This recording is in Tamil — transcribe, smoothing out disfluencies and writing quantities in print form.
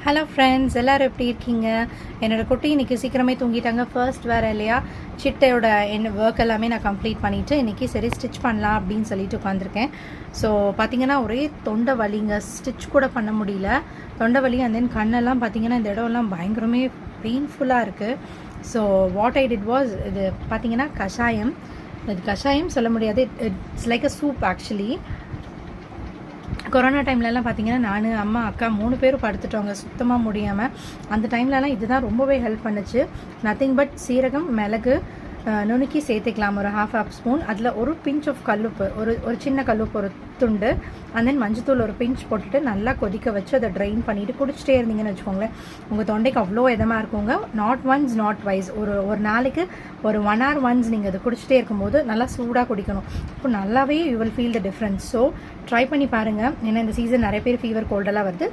ஹலோ ஃப்ரெண்ட்ஸ், எல்லோரும் எப்படி இருக்கீங்க? என்னோடய குட்டி இன்றைக்கி சீக்கிரமே தூங்கிட்டாங்க. ஃபர்ஸ்ட் வேறு இல்லையா, சிட்டையோட ஒர்க் எல்லாமே நான் கம்ப்ளீட் பண்ணிவிட்டு இன்றைக்கி சரி ஸ்டிச் பண்ணலாம் அப்படின்னு சொல்லிட்டு உட்காந்துருக்கேன். ஸோ பார்த்திங்கன்னா ஒரே தொண்டை வலிங்க, ஸ்டிச் கூட பண்ண முடியல. தொண்டை வலி அண்ட் தென் கண்ணெல்லாம் பார்த்திங்கன்னா இந்த இடம்லாம் பயங்கரமே பெயின்ஃபுல்லாக இருக்குது. So what I did was, இது பார்த்திங்கன்னா கஷாயம். இது கஷாயம் சொல்ல முடியாது, it's like a soup actually. Corona டைம்லலாம் பார்த்தீங்கன்னா நான், அம்மா, அக்கா 3 பேரும் படுத்துட்டோங்க சுத்தமாக முடியாமல். அந்த டைம்லலாம் இதுதான் ரொம்பவே ஹெல்ப் பண்ணுச்சு. நத்திங் பட் சீரகம், மிளகு நுணுக்கி சேர்த்துக்கலாம் ஒரு ½ ஸ்பூன். அதில் ஒரு பிஞ்ச் ஆஃப் கல்லுப்பு, ஒரு சின்ன கல்லுப்பு ஒரு துண்டு, அண்ட் தென் மஞ்சத்தூள் ஒரு பிஞ்ச் போட்டுட்டு நல்லா கொதிக்க வச்சு அதை ட்ரைன் பண்ணிவிட்டு குடிச்சிட்டே இருந்தீங்கன்னு வச்சுக்கோங்களேன், உங்கள் தொண்டைக்கு அவ்வளோ இதமாக இருக்குங்க. நாட் ஒன்ஸ் நாட் வைஸ், ஒரு நாளைக்கு ஒரு 1 hour ஒன்ஸ் நீங்கள் அதை குடிச்சிட்டே இருக்கும்போது நல்லா சூடாக குடிக்கணும். இப்போ நல்லாவே you will feel the difference. So try பண்ணி பாருங்கள். ஏன்னா இந்த சீசன் நிறைய பேர் ஃபீவர் கோல்டெல்லாம் வருது.